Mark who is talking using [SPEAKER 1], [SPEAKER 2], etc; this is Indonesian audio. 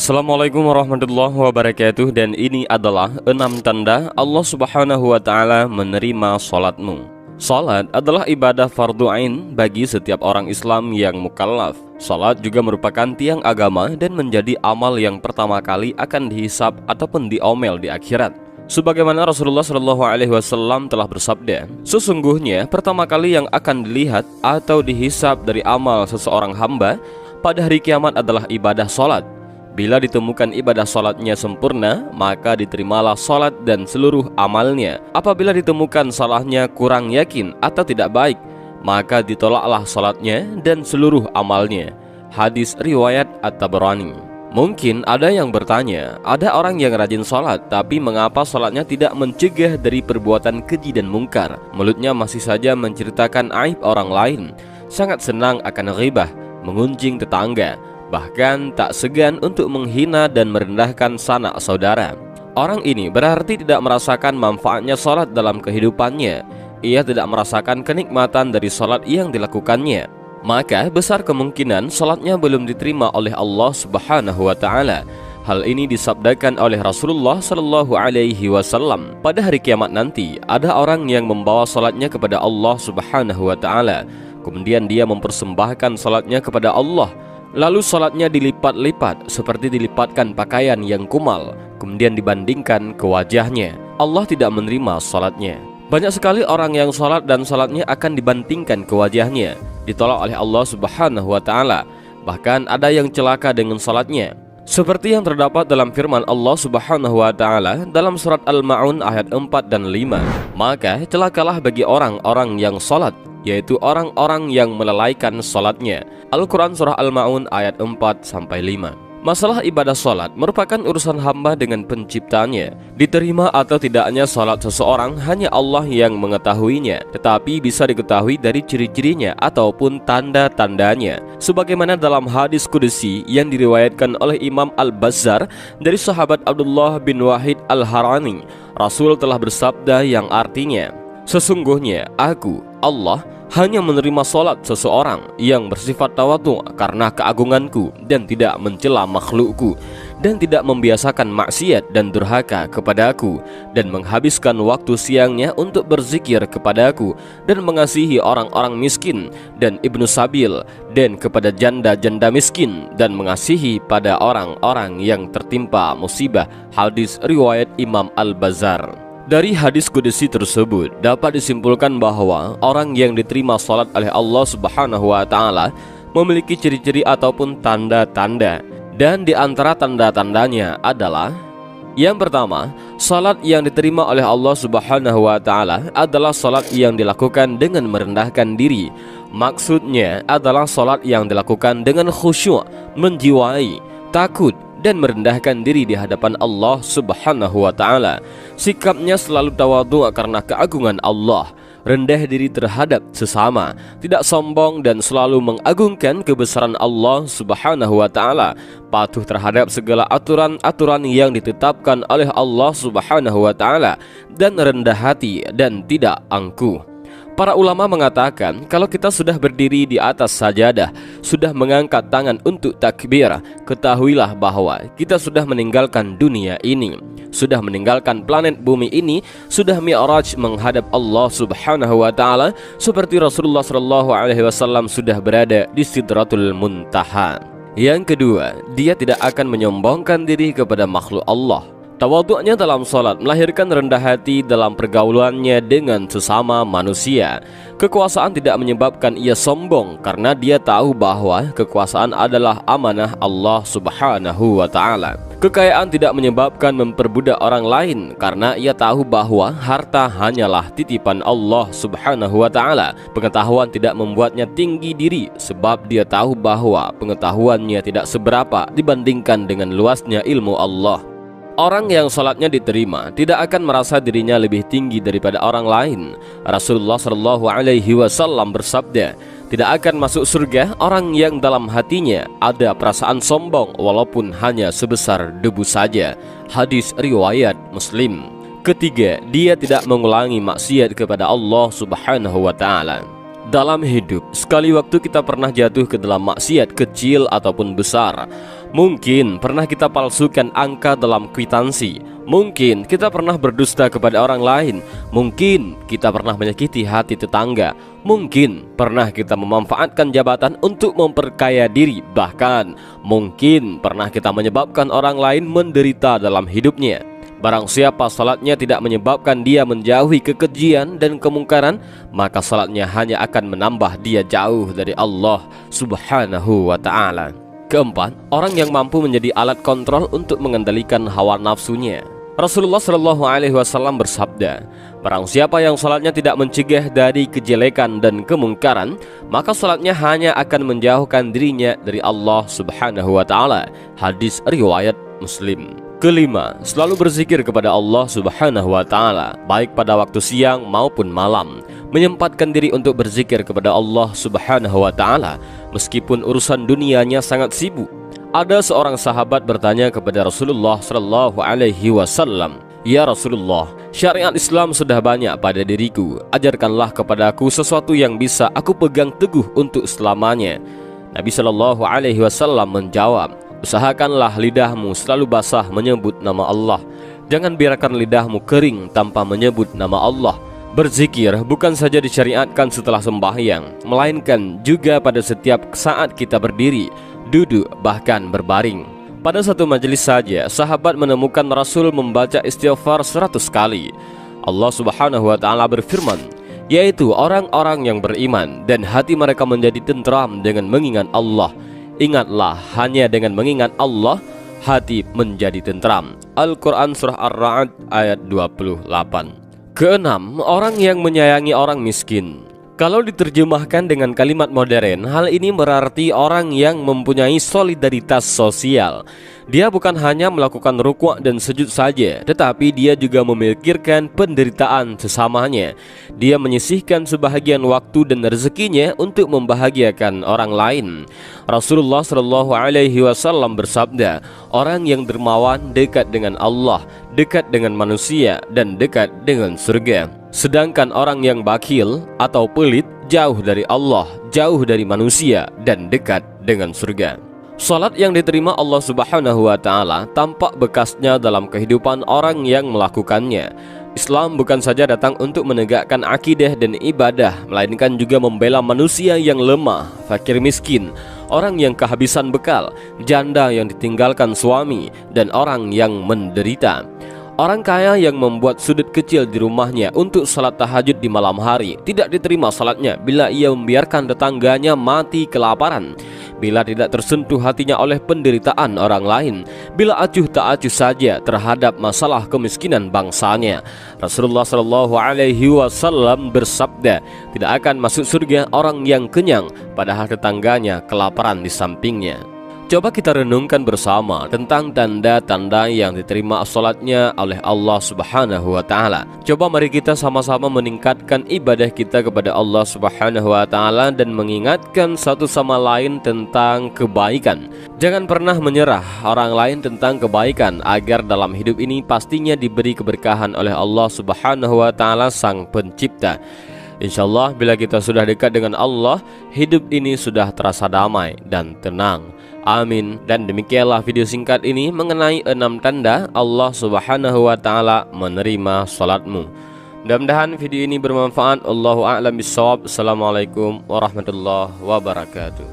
[SPEAKER 1] Assalamualaikum warahmatullahi wabarakatuh. Dan ini adalah 6 tanda Allah subhanahu wa ta'ala menerima salatmu. Salat adalah ibadah fardu ain bagi setiap orang Islam yang mukallaf. Salat juga merupakan tiang agama dan menjadi amal yang pertama kali akan dihisab ataupun diomel di akhirat. Sebagaimana Rasulullah SAW telah bersabda, sesungguhnya pertama kali yang akan dilihat atau dihisab dari amal seseorang hamba pada hari kiamat adalah ibadah salat. Bila ditemukan ibadah salatnya sempurna, maka diterimalah salat dan seluruh amalnya. Apabila ditemukan salahnya kurang yakin atau tidak baik, maka ditolaklah salatnya dan seluruh amalnya. Hadis riwayat At-Tabarani. Mungkin ada yang bertanya, ada orang yang rajin salat, tapi mengapa salatnya tidak mencegah dari perbuatan keji dan mungkar? Mulutnya masih saja menceritakan aib orang lain, sangat senang akan ghibah, mengunjing tetangga, bahkan tak segan untuk menghina dan merendahkan sanak saudara. Orang ini berarti tidak merasakan manfaatnya salat dalam kehidupannya. Ia tidak merasakan kenikmatan dari salat yang dilakukannya. Maka besar kemungkinan salatnya belum diterima oleh Allah Subhanahu wa ta'ala. Hal ini disabdakan oleh Rasulullah SAW. Pada hari kiamat nanti, ada orang yang membawa salatnya kepada Allah Subhanahu wa ta'ala. Kemudian dia mempersembahkan salatnya kepada Allah. Lalu salatnya dilipat-lipat seperti dilipatkan pakaian yang kumal, kemudian dibandingkan ke wajahnya. Allah tidak menerima salatnya. Banyak sekali orang yang salat dan salatnya akan dibandingkan ke wajahnya, ditolak oleh Allah Subhanahu wa ta'ala. Bahkan ada yang celaka dengan salatnya, seperti yang terdapat dalam firman Allah Subhanahu wa ta'ala dalam surat Al-Ma'un ayat 4 dan 5. Maka celakalah bagi orang-orang yang salat, yaitu orang-orang yang melalaikan salatnya. Al-Quran Surah Al-Ma'un ayat 4-5. Masalah ibadah salat merupakan urusan hamba dengan penciptanya. Diterima atau tidaknya salat seseorang hanya Allah yang mengetahuinya, tetapi bisa diketahui dari ciri-cirinya ataupun tanda-tandanya. Sebagaimana dalam hadis kudusi yang diriwayatkan oleh Imam Al-Bazzar dari sahabat Abdullah bin Wahid Al-Harani, Rasul telah bersabda yang artinya, sesungguhnya aku, Allah, hanya menerima salat seseorang yang bersifat tawadhu karena keagunganku dan tidak mencela makhlukku, dan tidak membiasakan maksiat dan durhaka kepadaku, dan menghabiskan waktu siangnya untuk berzikir kepadaku, dan mengasihi orang-orang miskin dan ibnu sabil, dan kepada janda-janda miskin, dan mengasihi pada orang-orang yang tertimpa musibah. Hadis riwayat Imam Al-Bazzar. Dari hadis kudusi tersebut dapat disimpulkan bahwa orang yang diterima salat oleh Allah Subhanahu wa ta'ala memiliki ciri-ciri ataupun tanda-tanda. Dan di antara tanda-tandanya adalah, yang pertama, salat yang diterima oleh Allah Subhanahu wa ta'ala adalah salat yang dilakukan dengan merendahkan diri. Maksudnya adalah salat yang dilakukan dengan khusyuk, menjiwai, takut, dan merendahkan diri di hadapan Allah Subhanahu wa ta'ala. Sikapnya selalu tawadhu karena keagungan Allah, rendah diri terhadap sesama, tidak sombong dan selalu mengagungkan kebesaran Allah Subhanahu wa ta'ala, patuh terhadap segala aturan-aturan yang ditetapkan oleh Allah Subhanahu wa ta'ala, dan rendah hati dan tidak angkuh. Para ulama mengatakan, kalau kita sudah berdiri di atas sajadah, sudah mengangkat tangan untuk takbir, ketahuilah bahwa kita sudah meninggalkan dunia ini, sudah meninggalkan planet bumi ini, sudah mi'raj menghadap Allah Subhanahu wa ta'ala, seperti Rasulullah SAW sudah berada di Sidratul Muntaha. Yang kedua, dia tidak akan menyombongkan diri kepada makhluk Allah. Tawadhu'nya dalam salat melahirkan rendah hati dalam pergaulannya dengan sesama manusia. Kekuasaan tidak menyebabkan ia sombong karena dia tahu bahwa kekuasaan adalah amanah Allah Subhanahu wa ta'ala. Kekayaan tidak menyebabkan memperbudak orang lain karena ia tahu bahwa harta hanyalah titipan Allah Subhanahu wa ta'ala. Pengetahuan tidak membuatnya tinggi diri sebab dia tahu bahwa pengetahuannya tidak seberapa dibandingkan dengan luasnya ilmu Allah. Orang yang salatnya diterima tidak akan merasa dirinya lebih tinggi daripada orang lain. Rasulullah SAW bersabda, tidak akan masuk surga orang yang dalam hatinya ada perasaan sombong walaupun hanya sebesar debu saja. Hadis riwayat Muslim. Ketiga, dia tidak mengulangi maksiat kepada Allah Subhanahu wa ta'ala. Dalam hidup, sekali waktu kita pernah jatuh ke dalam maksiat kecil ataupun besar. Mungkin pernah kita palsukan angka dalam kwitansi. Mungkin kita pernah berdusta kepada orang lain. Mungkin kita pernah menyakiti hati tetangga. Mungkin pernah kita memanfaatkan jabatan untuk memperkaya diri. Bahkan mungkin pernah kita menyebabkan orang lain menderita dalam hidupnya. Barang siapa salatnya tidak menyebabkan dia menjauhi kekejian dan kemungkaran, maka salatnya hanya akan menambah dia jauh dari Allah Subhanahu wa ta'ala. Keempat, orang yang mampu menjadi alat kontrol untuk mengendalikan hawa nafsunya. Rasulullah Shallallahu Alaihi Wasallam bersabda, barang siapa yang salatnya tidak mencegah dari kejelekan dan kemungkaran, maka salatnya hanya akan menjauhkan dirinya dari Allah Subhanahu wa ta'ala. Hadis riwayat Muslim. Kelima, selalu berzikir kepada Allah Subhanahu wa ta'ala, baik pada waktu siang maupun malam. Menyempatkan diri untuk berzikir kepada Allah Subhanahu wa ta'ala meskipun urusan dunianya sangat sibuk. Ada seorang sahabat bertanya kepada Rasulullah Shallallahu Alaihi Wasallam, "Ya Rasulullah, syariat Islam sudah banyak pada diriku. Ajarkanlah kepadaku sesuatu yang bisa aku pegang teguh untuk selamanya." Nabi Shallallahu Alaihi Wasallam menjawab, "Usahakanlah lidahmu selalu basah menyebut nama Allah. Jangan biarkan lidahmu kering tanpa menyebut nama Allah." Berzikir bukan saja disyariatkan setelah sembahyang, melainkan juga pada setiap saat kita berdiri, duduk, bahkan berbaring. Pada satu majelis saja, sahabat menemukan Rasul membaca istighfar 100 kali. Allah Subhanahu wa ta'ala berfirman, yaitu orang-orang yang beriman dan hati mereka menjadi tentram dengan mengingat Allah. Ingatlah, hanya dengan mengingat Allah, hati menjadi tentram. Al-Quran Surah Ar-Ra'd ayat 28. Keenam, orang yang menyayangi orang miskin. Kalau diterjemahkan dengan kalimat modern, hal ini berarti orang yang mempunyai solidaritas sosial. Dia bukan hanya melakukan rukuk dan sujud saja, tetapi dia juga memikirkan penderitaan sesamanya. Dia menyisihkan sebahagian waktu dan rezekinya untuk membahagiakan orang lain. Rasulullah Shallallahu Alaihi Wasallam bersabda, orang yang dermawan dekat dengan Allah, dekat dengan manusia, dan dekat dengan surga. Sedangkan orang yang bakhil atau pelit jauh dari Allah, jauh dari manusia, dan dekat dengan surga. Salat yang diterima Allah Subhanahu wa ta'ala tampak bekasnya dalam kehidupan orang yang melakukannya. Islam bukan saja datang untuk menegakkan akidah dan ibadah, melainkan juga membela manusia yang lemah, fakir miskin, orang yang kehabisan bekal, janda yang ditinggalkan suami, dan orang yang menderita. Orang kaya yang membuat sudut kecil di rumahnya untuk salat tahajud di malam hari tidak diterima salatnya bila ia membiarkan tetangganya mati kelaparan, bila tidak tersentuh hatinya oleh penderitaan orang lain, bila acuh tak acuh saja terhadap masalah kemiskinan bangsanya. Rasulullah Shallallahu Alaihi Wasallam bersabda, tidak akan masuk surga orang yang kenyang padahal tetangganya kelaparan di sampingnya. Coba kita renungkan bersama tentang tanda-tanda yang diterima salatnya oleh Allah Subhanahu wa ta'ala. Coba mari kita sama-sama meningkatkan ibadah kita kepada Allah Subhanahu wa ta'ala dan mengingatkan satu sama lain tentang kebaikan. Jangan pernah menyerah orang lain tentang kebaikan, agar dalam hidup ini pastinya diberi keberkahan oleh Allah Subhanahu wa ta'ala Sang Pencipta. Insyaallah bila kita sudah dekat dengan Allah, hidup ini sudah terasa damai dan tenang. Amin. Dan demikianlah video singkat ini mengenai 6 tanda Allah Subhanahu wa ta'ala menerima salatmu. Mudah-mudahan video ini bermanfaat. Allahu a'lam bishawab. Assalamualaikum warahmatullahi wabarakatuh.